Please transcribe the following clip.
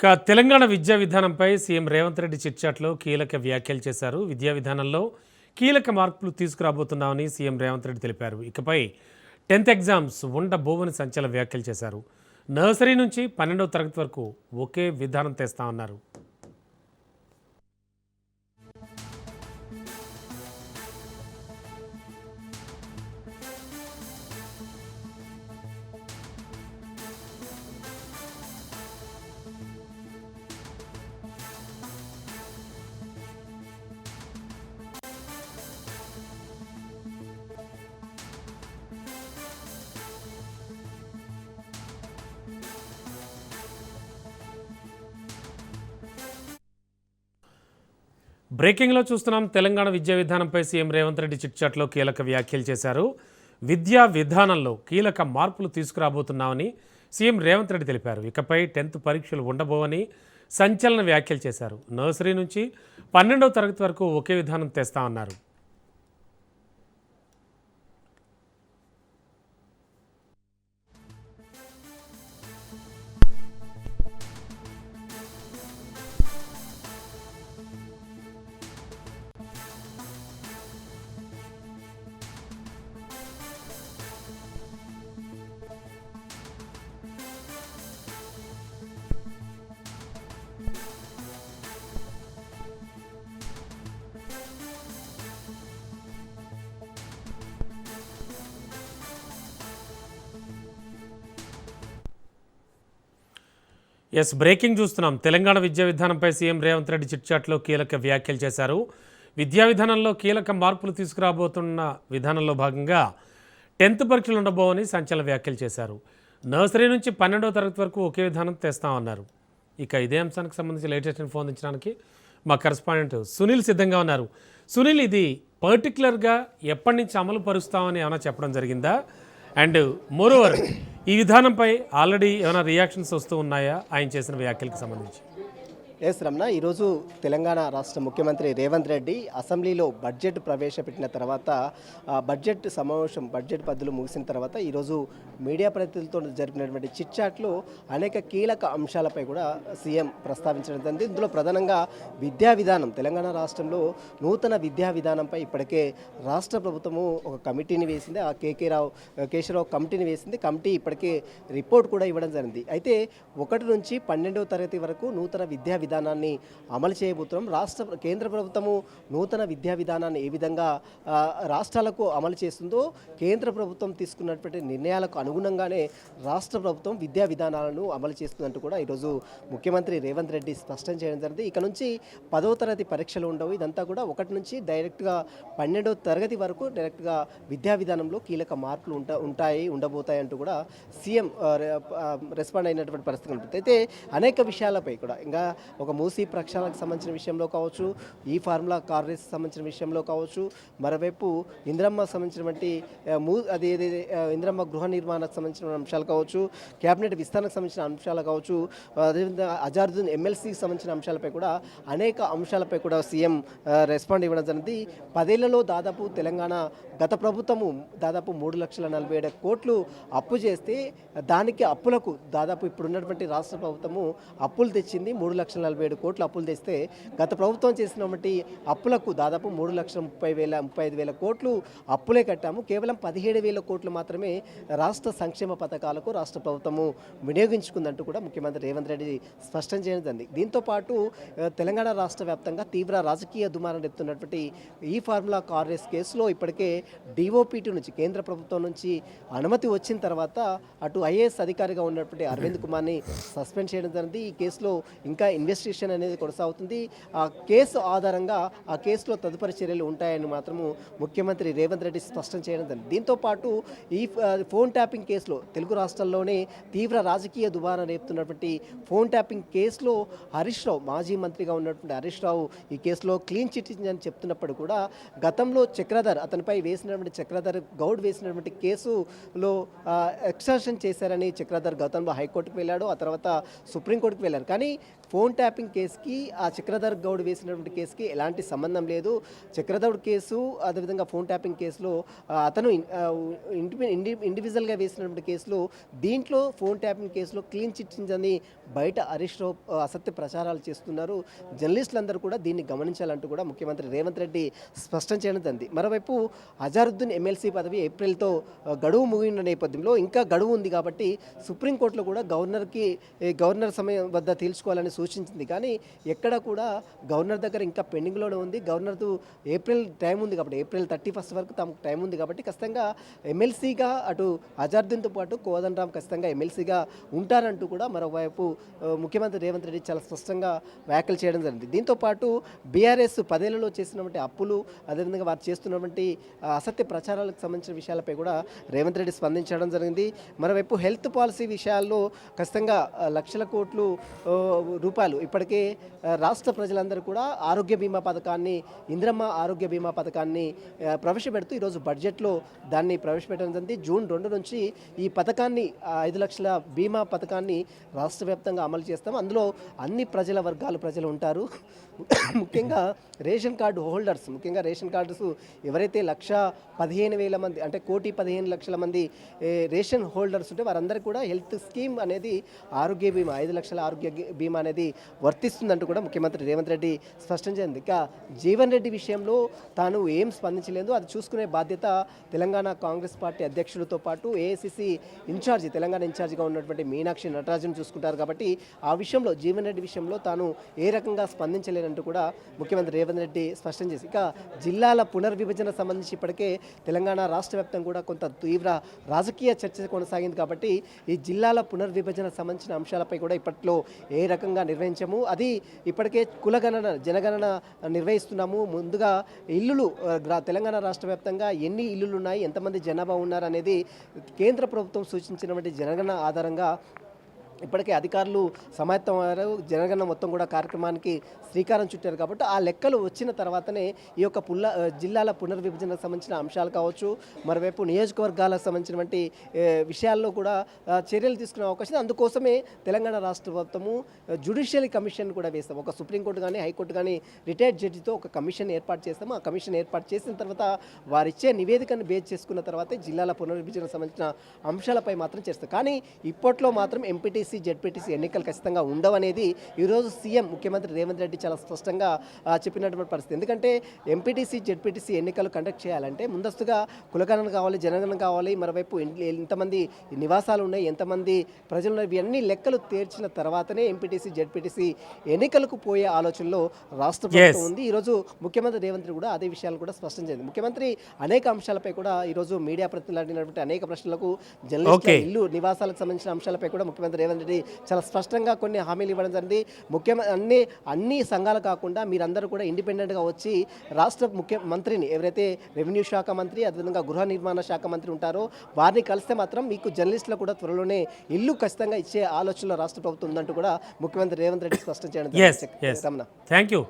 తెలంగాణ విద్యా విధానంపై సీఎం రేవంత్ రెడ్డి చిట్చాట్లో కీలక వ్యాఖ్యలు చేశారు. విద్యా విధానంలో కీలక మార్పులు తీసుకురాబోతున్నామని సీఎం రేవంత్ రెడ్డి తెలిపారు. ఇకపై 10th ఎగ్జామ్స్ ఉండబోవని సంచలన వ్యాఖ్యలు చేశారు. నర్సరీ నుంచి 12వ తరగతి వరకు ఒకే విధానం తెస్తామన్నారు. బ్రేకింగ్లో చూస్తున్నాం. తెలంగాణ విద్యా విధానంపై సీఎం రేవంత్ రెడ్డి చిట్చాట్లో కీలక వ్యాఖ్యలు చేశారు. విద్యా విధానంలో కీలక మార్పులు తీసుకురాబోతున్నామని సీఎం రేవంత్ రెడ్డి తెలిపారు. ఇకపై 10th పరీక్షలు ఉండబోవని సంచలన వ్యాఖ్యలు చేశారు. నర్సరీ నుంచి 12వ తరగతి వరకు ఒకే విధానం తెస్తామన్నారు. బ్రేకింగ్ చూస్తున్నాం. తెలంగాణ విద్యా విధానంపై సీఎం రేవంత్ రెడ్డి చిట్చాట్లో కీలక వ్యాఖ్యలు చేశారు. విద్యా విధానంలో కీలక మార్పులు తీసుకురాబోతున్న విధానంలో భాగంగా 10th పరీక్షలు ఉండబోవని సంచలన వ్యాఖ్యలు చేశారు. నర్సరీ నుంచి 12వ తరగతి వరకు ఒకే విధానం తెస్తామన్నారు. ఇక ఇదే అంశానికి సంబంధించి లేటెస్ట్ ఇన్ఫో అందించడానికి మా కరెస్పాండెంట్ సునీల్ సిద్ధంగా ఉన్నారు. సునీల్, ఇది పర్టికులర్గా ఎప్పటి నుంచి అమలు పరుస్తామని ఏమైనా చెప్పడం జరిగిందా? అండ్ మోరోవర్ ఈ విధానంపై ఆల్రెడీ ఏమైనా రియాక్షన్స్ వస్తూ ఉన్నాయా ఆయన చేసిన వ్యాఖ్యలకు సంబంధించి? ఎస్ రమణ, ఈరోజు తెలంగాణ రాష్ట్ర ముఖ్యమంత్రి రేవంత్ రెడ్డి అసెంబ్లీలో బడ్జెట్ ప్రవేశపెట్టిన తర్వాత బడ్జెట్ సమావేశం, బడ్జెట్ పద్ధతులు ముగిసిన తర్వాత ఈరోజు మీడియా ప్రతినిధులతో జరిపినటువంటి చిట్చాట్లో అనేక కీలక అంశాలపై కూడా సీఎం ప్రస్తావించడం జరిగింది. ఇందులో ప్రధానంగా విద్యా విధానం, తెలంగాణ రాష్ట్రంలో నూతన విద్యా విధానంపై ఇప్పటికే రాష్ట్ర ప్రభుత్వము ఒక కమిటీని వేసింది. ఆ కేశవరావు కమిటీని వేసింది. కమిటీ ఇప్పటికే రిపోర్ట్ కూడా ఇవ్వడం జరిగింది. అయితే 1 నుంచి 12వ తరగతి వరకు నూతన విద్యా విధానాన్ని అమలు చేయబోతున్నాం. కేంద్ర ప్రభుత్వము నూతన విద్యా విధానాన్ని ఏ విధంగా రాష్ట్రాలకు అమలు చేస్తుందో కేంద్ర ప్రభుత్వం తీసుకున్నటువంటి నిర్ణయాలకు అనుగుణంగానే రాష్ట్ర ప్రభుత్వం విద్యా విధానాలను అమలు చేస్తుందంటూ కూడా ఈరోజు ముఖ్యమంత్రి రేవంత్ రెడ్డి స్పష్టం చేయడం జరిగింది. ఇక నుంచి 10వ తరగతి పరీక్షలు ఉండవు. ఇదంతా కూడా 1 నుంచి డైరెక్ట్గా 12వ తరగతి వరకు డైరెక్ట్గా విద్యా విధానంలో కీలక మార్పులు ఉండబోతాయి అంటూ కూడా సీఎం రెస్పాండ్ అయినటువంటి పరిస్థితి ఉంటుంది. అయితే అనేక విషయాలపై కూడా ఇంకా ఒక మూసీ ప్రక్షాళనకు సంబంధించిన విషయంలో కావచ్చు, ఈ ఫార్ములా కార్ రేస్ సంబంధించిన విషయంలో కావచ్చు, మరోవైపు ఇందిరమ్మ సంబంధించినటువంటి ఇందిరమ్మ గృహ నిర్మాణానికి సంబంధించిన అంశాలు కావచ్చు, క్యాబినెట్ విస్తరణకు సంబంధించిన అంశాలు కావచ్చు, అదేవిధంగా అజారుద్దీన్ ఎమ్మెల్సీకి సంబంధించిన అంశాలపై కూడా అనేక అంశాలపై కూడా సీఎం రెస్పాండ్ ఇవ్వడం జరిగింది. 10 ఏళ్లలో దాదాపు తెలంగాణ గత ప్రభుత్వము దాదాపు 3,47,000 కోట్లు అప్పు చేస్తే దానికి అప్పులకు దాదాపు ఇప్పుడున్నటువంటి రాష్ట్ర ప్రభుత్వము అప్పులు తెచ్చింది. 3,47,000 కోట్లు అప్పులు తెస్తే గత ప్రభుత్వం చేసినటువంటి అప్పులకు దాదాపు 3,35,000 కోట్లు అప్పులే కట్టాము. కేవలం 17,000 కోట్లు మాత్రమే రాష్ట్ర సంక్షేమ పథకాలకు రాష్ట్ర ప్రభుత్వము వినియోగించుకుందంటూ కూడా ముఖ్యమంత్రి రేవంత్ రెడ్డి స్పష్టం చేయడం జరిగింది. దీంతోపాటు తెలంగాణ రాష్ట్ర వ్యాప్తంగా తీవ్ర రాజకీయ దుమారం రేపుతున్నటువంటి ఈ ఫార్ములా కార్ రేస్ కేసులో ఇప్పటికే డిఓపిటి నుంచి కేంద్ర ప్రభుత్వం నుంచి అనుమతి వచ్చిన తర్వాత అటు ఐఏఎస్ అధికారిగా ఉన్నటువంటి అరవింద్ కుమార్ని సస్పెండ్ చేయడం జరిగింది. ఈ కేసులో ఇంకా ఇన్వెస్టిగేషన్ అనేది కొనసాగుతుంది. ఆ కేసు ఆధారంగా ఆ కేసులో తదుపరి చర్యలు ఉంటాయని మాత్రము ముఖ్యమంత్రి రేవంత్ రెడ్డి స్పష్టం చేయడం జరిగింది. దీంతోపాటు ఈ ఫోన్ ట్యాపింగ్ కేసులో తెలుగు రాష్ట్రాల్లోనే తీవ్ర రాజకీయ దుమారం రేపుతున్నటువంటి ఫోన్ ట్యాపింగ్ కేసులో హరీష్ రావు, మాజీ మంత్రిగా ఉన్నటువంటి హరీష్ రావు ఈ కేసులో క్లీన్ చిట్ అని చెప్తున్నప్పుడు కూడా గతంలో చక్రధర్ అతనిపై వేసినటువంటి చక్రధర్ గౌడ్ వేసినటువంటి కేసులో ఎక్స్టెన్షన్ చేశారని చక్రధర్ గతంలో హైకోర్టుకు వెళ్ళాడు, ఆ తర్వాత సుప్రీంకోర్టుకు వెళ్ళారు. కానీ ఫోన్ ట్యాపింగ్ కేసుకి ఆ చక్రధర్ గౌడ్ వేసినటువంటి కేసుకి ఎలాంటి సంబంధం లేదు. చక్రధర్ కేసు అదేవిధంగా ఫోన్ ట్యాపింగ్ కేసులో అతను ఇండివిజువల్గా వేసినటువంటి కేసులో దీంట్లో ఫోన్ ట్యాపింగ్ కేసులో క్లీన్ చిట్ అని బయట హరీష్ రావు అసత్య ప్రచారాలు చేస్తున్నారు. జర్నలిస్టులందరూ కూడా దీన్ని గమనించాలంటూ కూడా ముఖ్యమంత్రి రేవంత్ రెడ్డి స్పష్టం చేయడం జరిగింది. మరోవైపు అజారుద్దీన్ ఎమ్మెల్సీ పదవి ఏప్రిల్తో గడువు ముగిన నేపథ్యంలో ఇంకా గడువు ఉంది కాబట్టి సుప్రీంకోర్టులో కూడా గవర్నర్ సమయం వద్ద తేల్చుకోవాలని సూచించింది. కానీ ఎక్కడ కూడా గవర్నర్ దగ్గర ఇంకా పెండింగ్లోనే ఉంది. గవర్నర్తో ఏప్రిల్ టైం ఉంది కాబట్టి ఏప్రిల్ 31 వరకు తమకు టైం ఉంది కాబట్టి ఖచ్చితంగా ఎమ్మెల్సీగా అటు అజారుద్దీన్తో పాటు కోదండరామ్ ఖచ్చితంగా ఎమ్మెల్సీగా ఉంటారంటూ కూడా మరోవైపు ముఖ్యమంత్రి రేవంత్ రెడ్డి చాలా స్పష్టంగా వ్యాఖ్యలు చేయడం జరిగింది. దీంతోపాటు బీఆర్ఎస్ 10 ఏళ్లలో చేసినటువంటి అప్పులు అదేవిధంగా వారు చేస్తున్నటువంటి అసత్య ప్రచారాలకు సంబంధించిన విషయాలపై కూడా రేవంత్ రెడ్డి స్పందించడం జరిగింది. మరోవైపు హెల్త్ పాలసీ విషయాల్లో ఖచ్చితంగా లక్షల కోట్లు రూపాయలు ఇప్పటికే రాష్ట్ర ప్రజలందరూ కూడా ఆరోగ్య బీమా పథకాన్ని ఇందిరమ్మ ఆరోగ్య బీమా పథకాన్ని ప్రవేశపెడుతూ ఈరోజు బడ్జెట్లో దాన్ని ప్రవేశపెట్టడం జరిగింది. జూన్ 2 నుంచి ఈ పథకాన్ని 5 లక్షల బీమా పథకాన్ని రాష్ట్ర వ్యాప్తంగా అమలు చేస్తాం. అందులో అన్ని ప్రజలు ఉంటారు. ముఖ్యంగా రేషన్ కార్డు హోల్డర్స్, ముఖ్యంగా రేషన్ కార్డ్స్ ఎవరైతే 1,15,000 మంది అంటే 1,15,00,000 మంది రేషన్ హోల్డర్స్ ఉంటే వారందరికీ కూడా హెల్త్ స్కీమ్ అనేది ఆరోగ్య బీమా 5 లక్షల ఆరోగ్య బీమా అనేది వర్తిస్తుందంటూ కూడా ముఖ్యమంత్రి రేవంత్ రెడ్డి స్పష్టం చేసింది. ఇక జీవన్ రెడ్డి విషయంలో తాను ఏం స్పందించలేదు, అది చూసుకునే బాధ్యత తెలంగాణ కాంగ్రెస్ పార్టీ అధ్యక్షులతో పాటు ఏఐసిసి ఇన్ఛార్జి తెలంగాణ ఇన్ఛార్జిగా ఉన్నటువంటి మీనాక్షి నటరాజన్ చూసుకుంటారు కాబట్టి ఆ విషయంలో జీవన్ రెడ్డి విషయంలో తాను ఏ రకంగా స్పందించలేనంటూ కూడా ముఖ్యమంత్రి రేవంత్ రెడ్డి స్పష్టం చేసి ఇక జిల్లాల పునర్విభజన సంబంధించి ఇప్పటికే తెలంగాణ రాష్ట్ర వ్యాప్తంగా కూడా కొంత తీవ్ర రాజకీయ చర్చ కొనసాగింది కాబట్టి ఈ జిల్లాల పునర్విభజన సంబంధించిన అంశాలపై కూడా ఇప్పట్లో ఏ రకంగా నిర్వహించము, అది ఇప్పటికే కులగణన జనగణన నిర్వహిస్తున్నాము. ముందుగా ఇల్లులు తెలంగాణ రాష్ట్ర వ్యాప్తంగా ఎన్ని ఇల్లులు ఉన్నాయి, ఎంతమంది జనాభా ఉన్నారు అనేది కేంద్ర ప్రభుత్వం సూచించినటువంటి జనగణన ఆధారంగా ఇప్పటికే అధికారులు సమాయత్తమయ్యారు. జనగణన మొత్తం కూడా కార్యక్రమానికి శ్రీకారం చుట్టారు కాబట్టి ఆ లెక్కలు వచ్చిన తర్వాతనే ఈ యొక్క జిల్లాల పునర్విభజనకు సంబంధించిన అంశాలు కావచ్చు, మరోవైపు నియోజకవర్గాలకు సంబంధించినటువంటి విషయాల్లో కూడా చర్యలు తీసుకునే అవకాశం. అందుకోసమే తెలంగాణ రాష్ట్ర ప్రభుత్వము జ్యుడిషియల్ కమిషన్ కూడా వేస్తాం. ఒక సుప్రీంకోర్టు కానీ హైకోర్టు కానీ రిటైర్డ్ జడ్జితో ఒక కమిషన్ ఏర్పాటు చేస్తాము. ఆ కమిషన్ ఏర్పాటు చేసిన తర్వాత వారిచ్చే నివేదికను బేస్ చేసుకున్న తర్వాతే జిల్లాల పునర్విభజనకు సంబంధించిన అంశాలపై మాత్రం చేస్తాం. కానీ ఇప్పట్లో మాత్రం ఎంపీటీసీ జెడ్పీటీసీ ఎన్నికలు ఖచ్చితంగా ఉండవనేది ఈరోజు సీఎం ముఖ్యమంత్రి రేవంత్ రెడ్డి చాలా స్పష్టంగా చెప్పినటువంటి పరిస్థితి. ఎందుకంటే ఎంపీటీసీ జెడ్పీటీసీ ఎన్నికలు కండక్ట్ చేయాలంటే ముందస్తుగా కులగణన కావాలి, జనగణన కావాలి, మరోవైపు ఎంతమంది నివాసాలు ఉన్నాయి, ఎంతమంది ప్రజలు ఉన్నాయి, ఇవన్నీ లెక్కలు తేల్చిన తర్వాతనే ఎంపీటీసీ జెడ్పీటీసీ ఎన్నికలకు పోయే ఆలోచనలో రాష్ట్ర ప్రభుత్వం ఉంది. ఈరోజు ముఖ్యమంత్రి రేవంత్ రెడ్డి కూడా అదే విషయాలు కూడా స్పష్టం చేసింది. ముఖ్యమంత్రి అనేక అంశాలపై కూడా ఈరోజు మీడియా ప్రతినిధులు అడిగినటువంటి అనేక ప్రశ్నలకు జర్నలిస్టుల ఇల్లు నివాసాలకు సంబంధించిన అంశాలపై కూడా ముఖ్యమంత్రి రేవంత్ రెడ్డి చాలా స్పష్టంగా కొన్ని హామీలు ఇవ్వడం జరిగింది. ముఖ్యమంత్రి అన్ని సంఘాలు కాకుండా మీరందరూ కూడా ఇండిపెండెంట్గా వచ్చి రాష్ట్ర ముఖ్యమంత్రిని ఎవరైతే రెవెన్యూ శాఖ మంత్రి అదేవిధంగా గృహ నిర్మాణ శాఖ మంత్రి ఉంటారో వారిని కలిస్తే మాత్రం మీకు జర్నలిస్టులు కూడా త్వరలోనే ఇల్లు ఖచ్చితంగా ఇచ్చే ఆలోచనలో రాష్ట్ర ప్రభుత్వం ఉందంటూ కూడా ముఖ్యమంత్రి రేవంత్ రెడ్డి స్పష్టం చేయడం జరిగింది. Thank you.